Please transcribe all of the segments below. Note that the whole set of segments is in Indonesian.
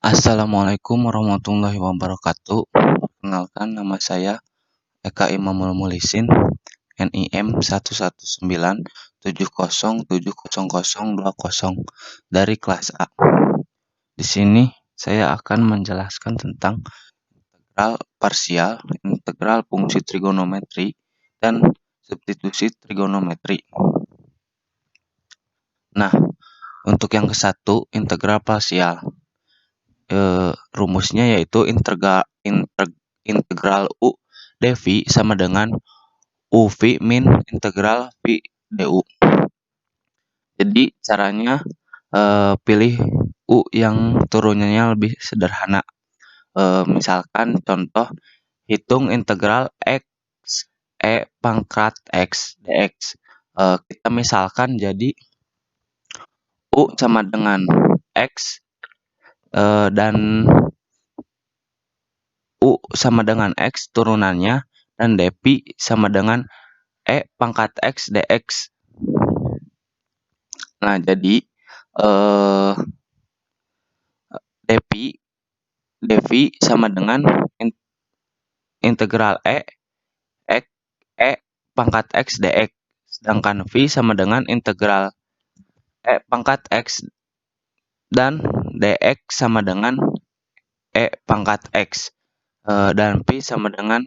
Assalamualaikum warahmatullahi wabarakatuh. Perkenalkan, nama saya Eka Imamul Mulisin, NIM 119707020 dari kelas A. Di sini saya akan menjelaskan tentang integral parsial, integral fungsi trigonometri, dan substitusi trigonometri. Nah, untuk yang ke-1, integral parsial. Rumusnya yaitu integral U dV sama dengan UV min integral V du. Jadi caranya pilih U yang turunannya lebih sederhana. Misalkan contoh, hitung integral X pangkat X dx. Kita misalkan jadi U sama dengan X dan U sama dengan X turunannya, dan dP sama dengan pangkat X dx. Nah, jadi dV sama dengan integral pangkat X dx. Sedangkan V sama dengan integral pangkat X dan dx sama dengan pangkat X. Dan P sama dengan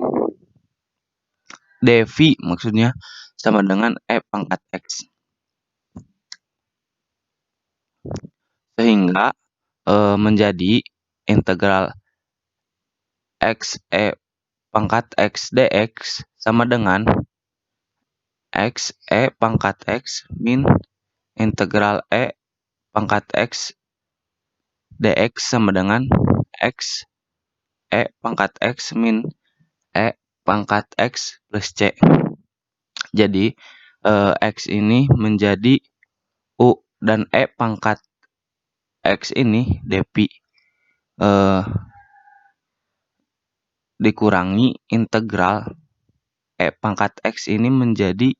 dV, maksudnya sama dengan pangkat X. Sehingga menjadi integral X pangkat X dx sama dengan X pangkat X min integral pangkat X dx sama dengan X pangkat X min pangkat X plus C. Jadi X ini menjadi U dan pangkat X ini dP dikurangi integral pangkat X ini menjadi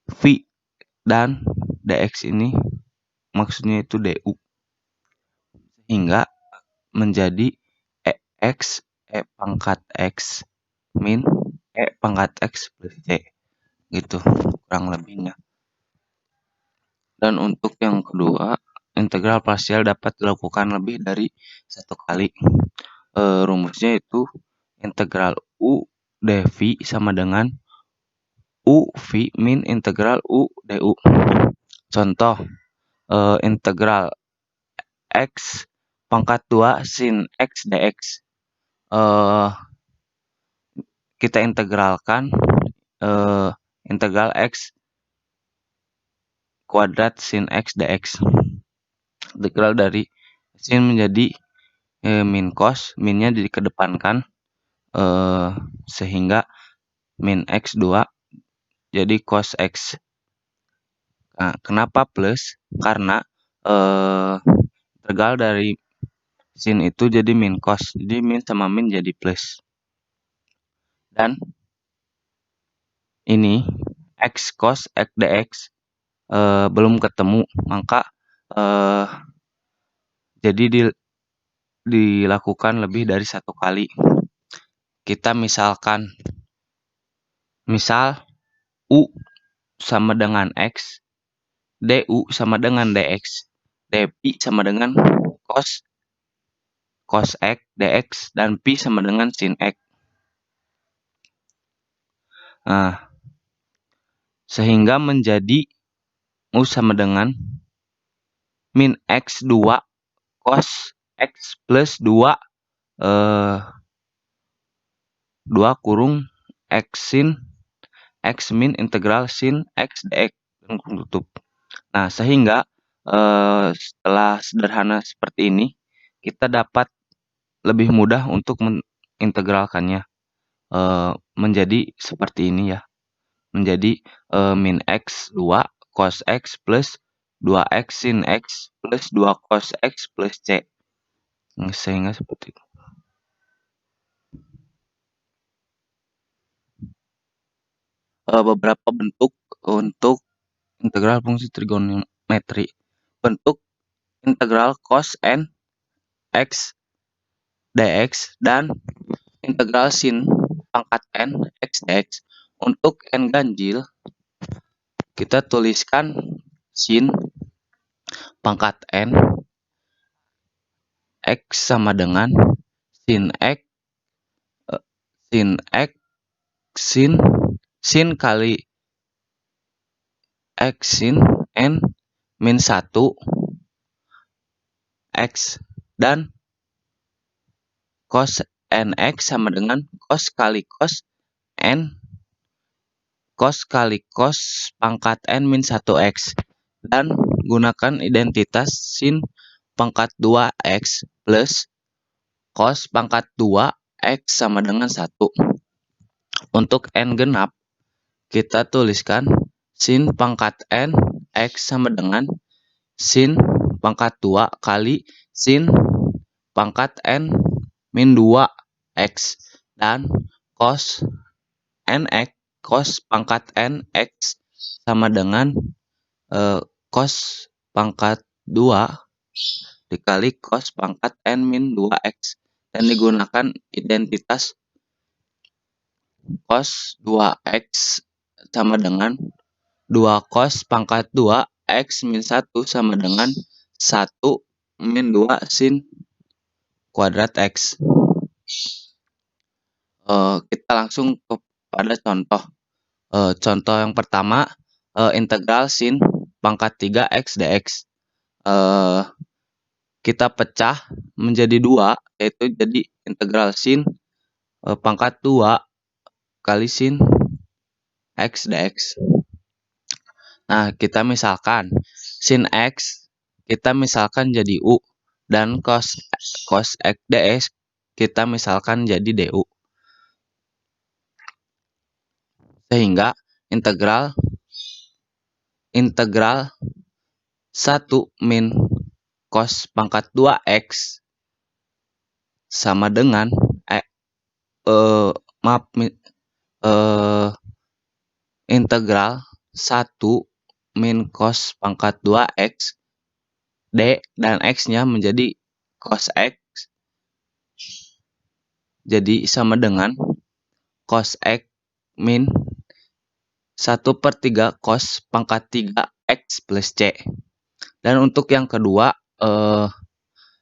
V dan dx ini maksudnya itu du. Sehingga menjadi X pangkat X min pangkat X plus C. Gitu kurang lebihnya. Dan untuk yang kedua, integral parsial dapat dilakukan lebih dari satu kali. Rumusnya itu integral U dV sama dengan UV min integral U du. Contoh, integral X pangkat 2 sin X dx. Kita integralkan integral X kuadrat sin X dx. Integral dari sin menjadi min cos, minnya dikedepankan sehingga min X2 jadi cos X. Nah, kenapa plus? Karena integral dari sin itu jadi min cos, jadi min sama min jadi plus. Dan ini X cos X dx belum ketemu, maka jadi dilakukan lebih dari satu kali. Kita misal U sama dengan X, du sama dengan dx, dP sama dengan cos X dx, dan P sama dengan sin X. Nah, sehingga menjadi U sama dengan min X2 cos X plus 2 kurung X sin X min integral sin X dx tutup. Nah, sehingga setelah sederhana seperti ini, kita dapat lebih mudah untuk mengintegralkannya menjadi seperti ini ya. Menjadi min X2 cos X plus 2X sin X plus 2 cos X plus C. Sehingga seperti itu. Beberapa bentuk untuk integral fungsi trigonometri. Bentuk integral cos n x dx dan integral sin pangkat n x dx. Untuk n ganjil kita tuliskan sin pangkat n x sama dengan sin x sin kali x sin n min 1 x dan cos nx sama dengan cos kali cos n cos kali cos pangkat n min 1x dan gunakan identitas sin pangkat 2x plus cos pangkat 2x sama dengan 1. Untuk n genap kita tuliskan sin pangkat n x sama dengan sin pangkat 2 kali sin pangkat n min 2x dan cos nx cos pangkat n x sama dengan cos pangkat 2 dikali cos pangkat n min 2x dan digunakan identitas cos 2x sama dengan 2 cos pangkat 2 x min 1 sama dengan 1 min 2 sin kuadrat x. Kita langsung kepada contoh. Contoh yang pertama, integral sin pangkat 3 x dx. Kita pecah menjadi 2, yaitu jadi integral sin pangkat 2 kali sin x dx. Nah, kita misalkan sin x kita misalkan jadi u dan cos x dx kita misalkan jadi du. Sehingga integral 1 min cos pangkat 2x sama dengan integral 1 min cos pangkat 2x d dan x-nya menjadi cos x jadi sama dengan cos x min 1/3 cos pangkat 3x plus c. Dan untuk yang kedua,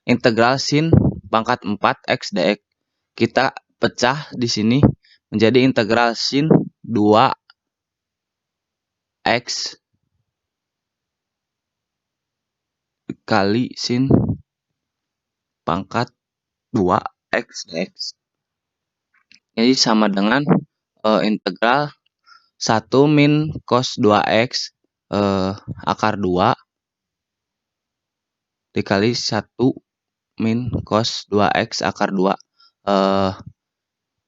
integral sin pangkat 4 x dx kita pecah di sini menjadi integral sin 2x kali sin pangkat 2x dx. Jadi sama dengan integral 1 min cos 2x akar 2 dikali 1 min cos 2x akar 2.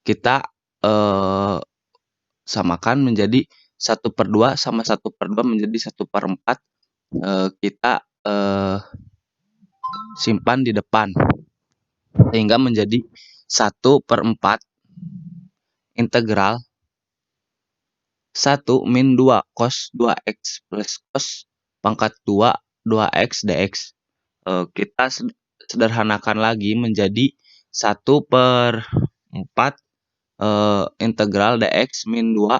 Kita samakan menjadi 1/2 sama 1/2 menjadi 1/4. Kita simpan di depan sehingga menjadi 1/4 integral 1 min 2 cos 2x plus cos pangkat 2 2x dx. Kita sederhanakan lagi menjadi 1/4 integral dx min 2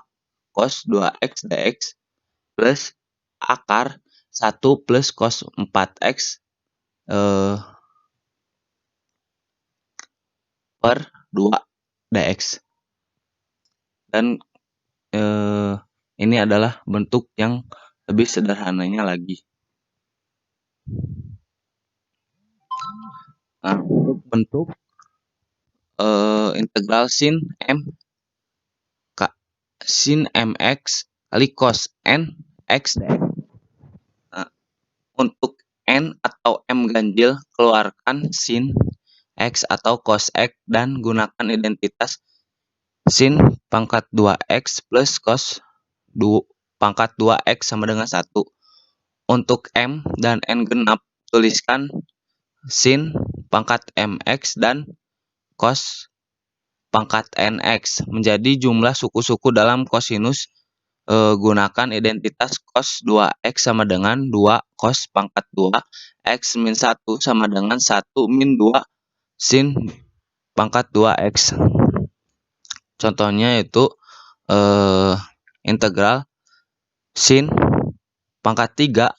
cos 2x dx plus akar 1 plus cos 4x per 2 dx. Dan ini adalah bentuk yang lebih sederhananya lagi. Nah, untuk bentuk integral sin mx kali cos n x dx. Nah, untuk n atau m ganjil keluarkan sin x atau cos x dan gunakan identitas sin pangkat 2x plus cos pangkat 2x sama dengan 1. Untuk m dan n genap tuliskan sin pangkat mx dan cos pangkat nx menjadi jumlah suku-suku dalam kosinus. Gunakan identitas cos 2x sama dengan 2 cos pangkat 2 x min 1 sama dengan 1 min 2 sin pangkat 2x. Contohnya itu integral sin pangkat 3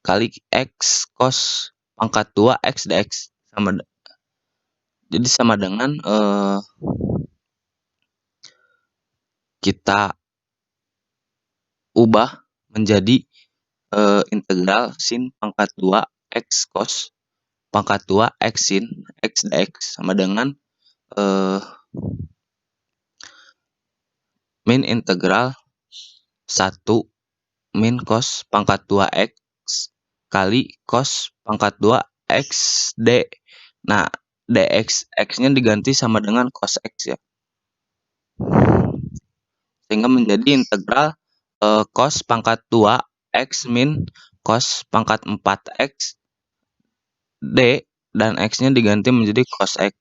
kali x cos pangkat 2 x dx sama dengan kita ubah menjadi integral sin pangkat 2 x cos pangkat 2 x sin x dx sama dengan min integral 1 min cos pangkat 2 x kali cos pangkat 2 x d. Nah, dx, x-nya diganti sama dengan cos x ya. Sehingga menjadi integral cos pangkat 2 x min cos pangkat 4 x d, dan x-nya diganti menjadi cos x.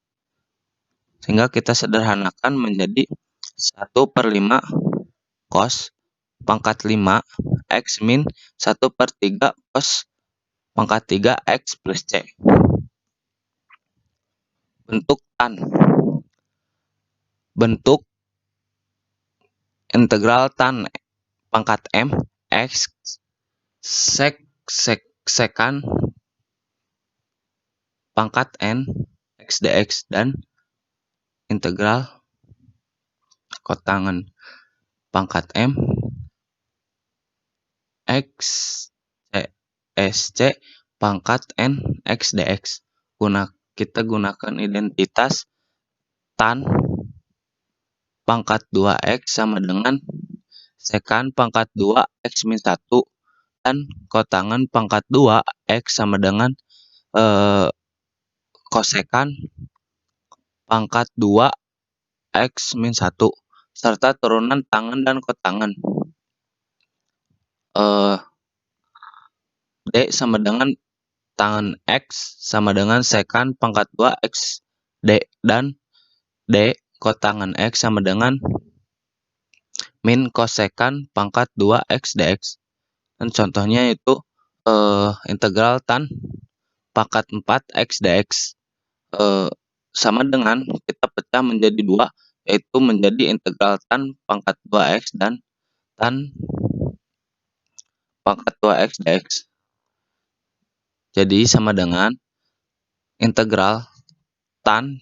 Sehingga kita sederhanakan menjadi 1/5 cos pangkat 5 x min 1/3 cos pangkat 3 x plus c. Bentuk tan. Bentuk integral tan pangkat m x sekan pangkat n x dx dan integral kotangan pangkat m x sc pangkat n x dx. Kita gunakan identitas tan pangkat 2x sama dengan sekan pangkat 2 x min 1 dan kotangan pangkat 2 x sama dengan kosekan pangkat 2 x min 1 serta turunan tangan dan kotangan. D sama dengan tangan x sama dengan sekan pangkat 2 x d dan d kotangan x sama dengan min kosekan pangkat 2 x dx. Dan contohnya itu integral tan pangkat 4 x dx sama dengan kita pecah menjadi 2, yaitu menjadi integral tan pangkat 2x dan tan pangkat 2x dx. Jadi sama dengan integral tan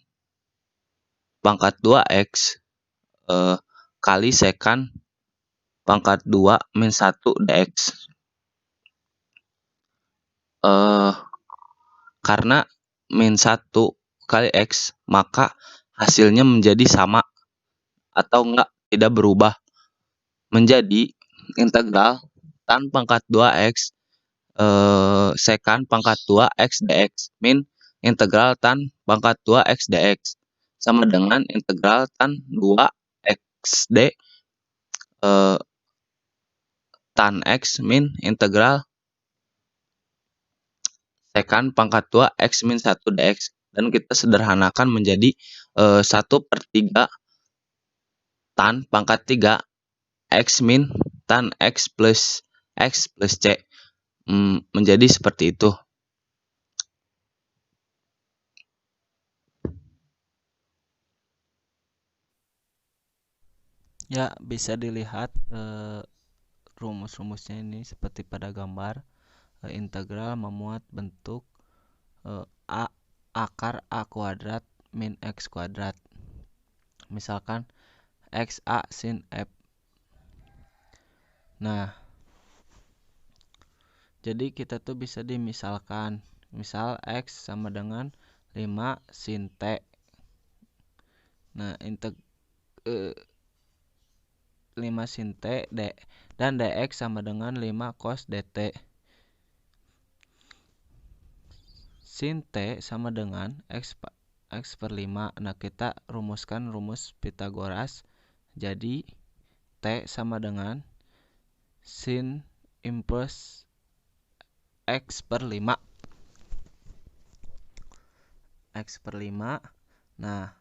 pangkat 2x kali sekan pangkat 2 min 1 dx. Karena min 1 kali x, maka hasilnya menjadi sama atau enggak, tidak berubah. Menjadi integral tan pangkat 2x sekan pangkat 2 x dx min integral tan pangkat 2 x dx sama dengan integral tan 2 x d tan x min integral sekan pangkat 2 x min 1 dx, dan kita sederhanakan menjadi 1/3 tan pangkat 3 x min tan x plus c. Menjadi seperti itu. Ya, bisa dilihat rumus-rumusnya ini seperti pada gambar. Integral memuat bentuk akar a kuadrat min x kuadrat. Misalkan x a sin f. Nah, jadi kita tuh bisa dimisalkan. Misal x sama dengan 5 sin t. Nah, 5 sin t dan dx sama dengan 5 cos dt. Sin t sama dengan x per 5. Nah, kita rumuskan rumus Pythagoras. Jadi t sama dengan sin inverse x per 5. X per 5. Nah,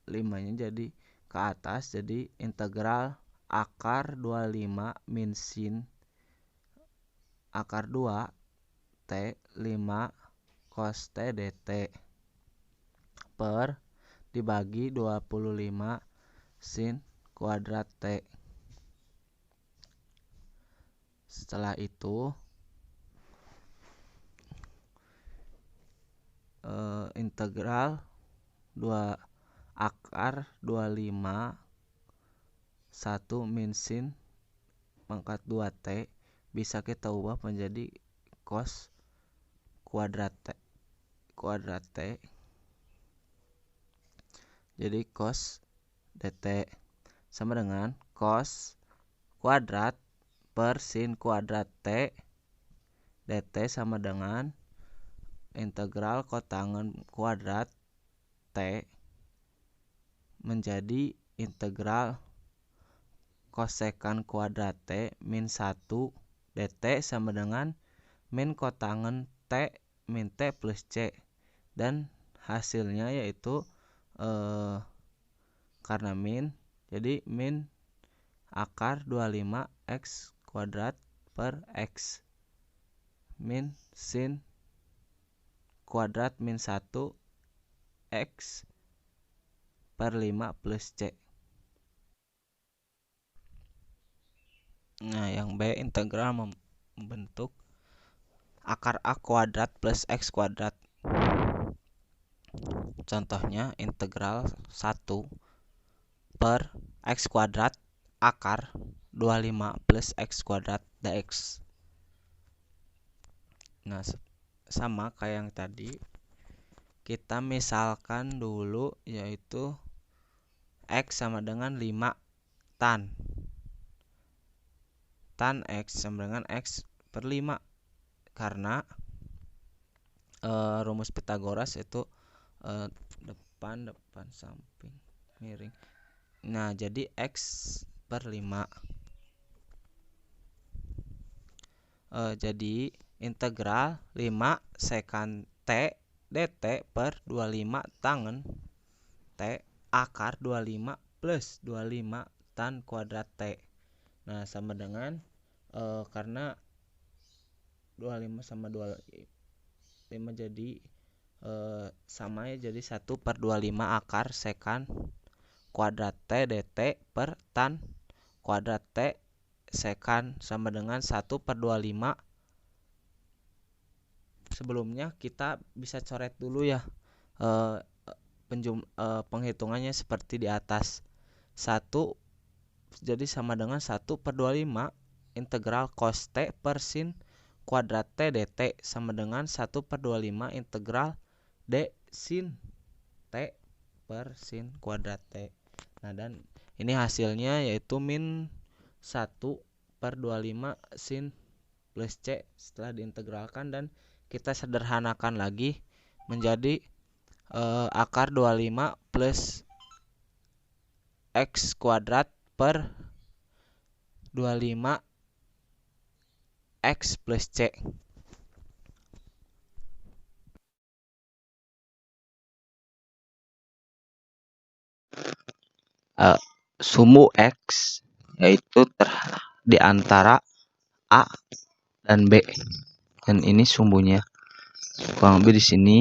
5-nya jadi ke atas, jadi integral akar 25 min sin akar 2 t 5 cos T dt per dibagi 25 sin kuadrat T. Setelah itu integral 2 akar 25 1 min sin pangkat 2T bisa kita ubah menjadi cos kuadrat T. Jadi cos dt sama dengan cos kuadrat per sin kuadrat T dt sama dengan integral kotangen kuadrat T menjadi integral kosekan kuadrat T min 1 dt sama dengan min kotangen T min T plus C, dan hasilnya yaitu karena min jadi min akar 25 x kuadrat per x min sin kuadrat min 1 x per 5 plus C. Nah, yang B integral membentuk akar A kuadrat plus X kuadrat. Contohnya integral 1 per X kuadrat akar 25 plus X kuadrat dx. Nah, sama kayak yang tadi, kita misalkan dulu yaitu X sama dengan 5 tan X sama dengan X per 5 karena rumus Pythagoras itu depan samping miring. Nah, jadi X per 5 jadi integral 5 sekan T dt per 25 tangen T akar 25 plus 25 tan kuadrat T. Nah, sama dengan karena 25 sama 25 jadi sama ya, jadi 1 per 25 akar sekan kuadrat T dt per tan kuadrat T sekan sama dengan 1 per 25. Sebelumnya kita bisa coret dulu ya penghitungannya seperti di atas. 1 jadi sama dengan 1 per 25 integral cos T per sin kuadrat T dt sama dengan 1 per 25 integral D sin T per sin kuadrat T. Nah, dan ini hasilnya yaitu min 1 per 25 sin plus C setelah diintegralkan, dan kita sederhanakan lagi menjadi akar 25 plus X kuadrat per 25 X plus C. Sumbu X yaitu di antara A dan B, dan ini sumbunya kurang lebih di sini,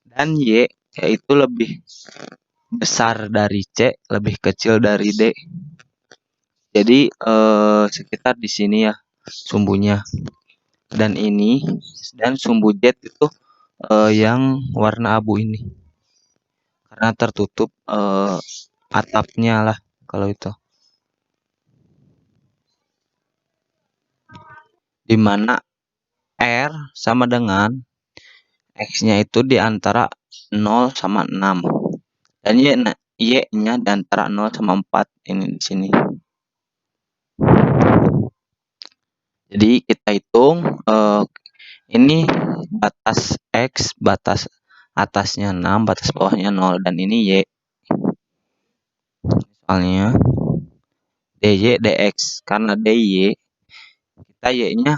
dan Y yaitu lebih besar dari C, lebih kecil dari D. Jadi sekitar di sini ya sumbunya, dan ini, dan sumbu Z itu yang warna abu ini karena tertutup atapnya lah kalau itu, dimana R sama dengan X-nya itu di antara 0 sama 6 dan Y-nya di antara 0 sama 4 ini di sini. Jadi kita hitung ini batas X, batas atasnya 6, batas bawahnya 0, dan ini Y. Misalnya dy dx, karena dy kita Y-nya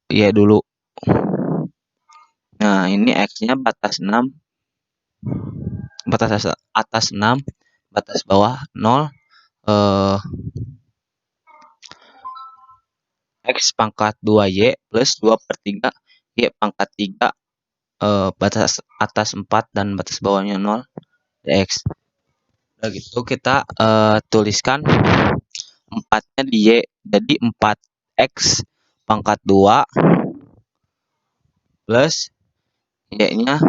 Y dulu. Nah, ini X-nya batas 6, batas atas 6, batas bawah 0, X pangkat 2Y plus 2/3 Y pangkat 3 batas atas 4 dan batas bawahnya 0 dx. Udah gitu kita tuliskan 4-nya di Y, jadi 4x pangkat 2 plus Y-nya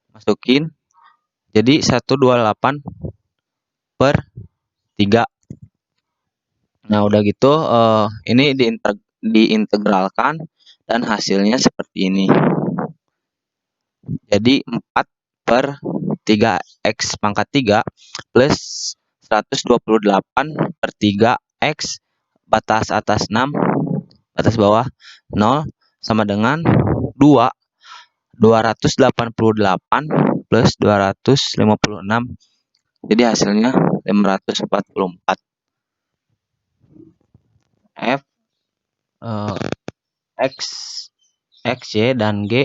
masukin, jadi 128 per 3. Nah udah gitu ini diintegralkan dan hasilnya seperti ini. Jadi 4 per 3x pangkat 3 plus 128 per 3x batas atas 6 batas bawah 0 sama dengan 2. 288 plus 256, jadi hasilnya 544. F X XY dan G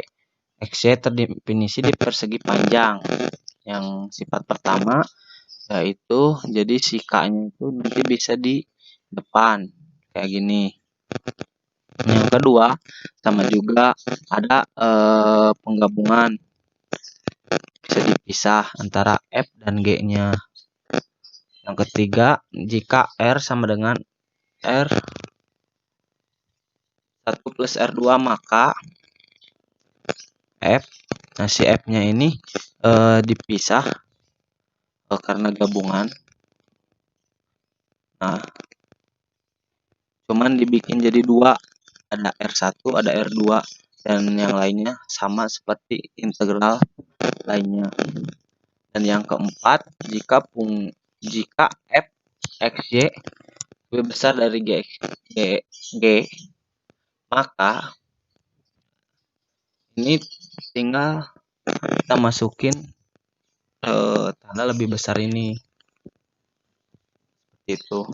XY terdefinisi di persegi panjang. Yang sifat pertama yaitu jadi si K-nya itu nanti bisa di depan kayak gini. Yang kedua sama juga ada penggabungan, bisa dipisah antara F dan G-nya. Yang ketiga, jika R sama dengan R1 plus R2 maka F, nah si F-nya ini dipisah karena gabungan. Nah, cuman dibikin jadi 2, ada R1, ada R2, dan yang lainnya sama seperti integral lainnya. Dan yang keempat, jika F XY lebih besar dari G, maka ini tinggal kita masukin tanda lebih besar ini. Itu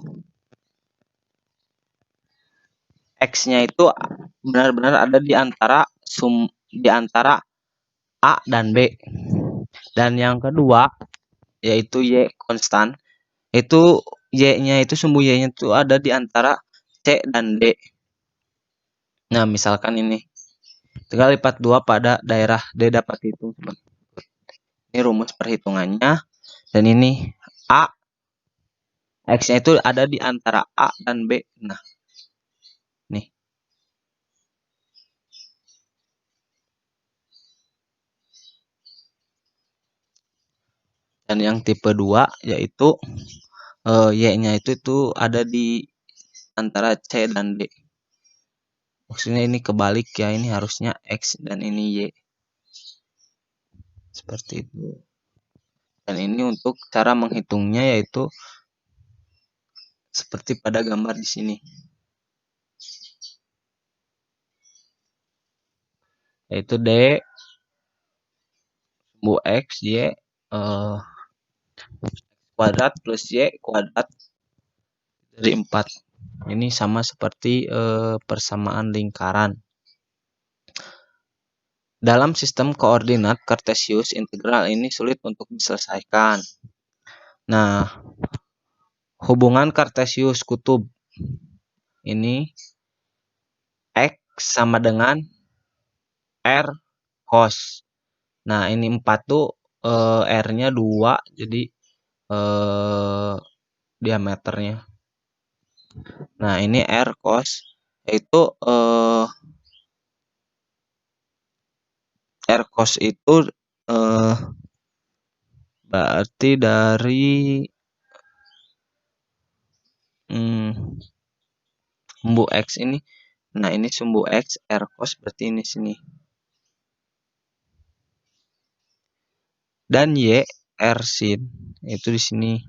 X-nya itu benar-benar ada di antara A dan B. Dan yang kedua yaitu Y konstan. Itu Y-nya itu sumbu Y-nya itu ada di antara C dan D. Nah, misalkan ini tinggal lipat 2 pada daerah D dapat dihitung. Ini rumus perhitungannya. Dan ini A, X-nya itu ada di antara A dan B. Nah, nih. Dan yang tipe 2 yaitu Y-nya itu ada di antara C dan D. Maksudnya ini kebalik ya, ini harusnya X dan ini Y. Seperti itu. Dan ini untuk cara menghitungnya yaitu seperti pada gambar di sini. Yaitu D sumbu X, Y kuadrat plus Y kuadrat dari 4. Ini sama seperti persamaan lingkaran. Dalam sistem koordinat Kartesius, integral ini sulit untuk diselesaikan. Nah, hubungan Kartesius kutub ini X sama dengan R cos. Nah, ini 4 tuh R-nya 2, jadi diameternya. Nah, ini R cos, yaitu R cos itu berarti dari sumbu X ini. Nah, ini sumbu X, R cos berarti ini sini. Dan Y, R sin itu di sini.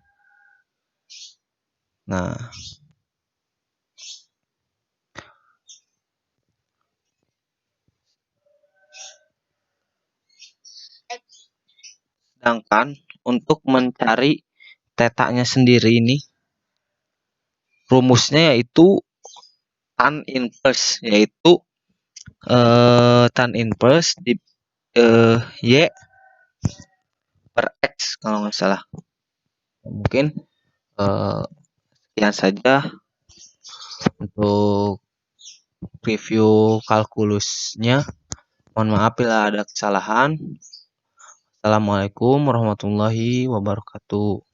Nah, sedangkan untuk mencari tetanya sendiri ini rumusnya yaitu tan inverse, yaitu tan inverse di Y per X kalau nggak salah. Mungkin sekian saja untuk review kalkulusnya. Mohon maaf bila ada kesalahan. Assalamualaikum warahmatullahi wabarakatuh.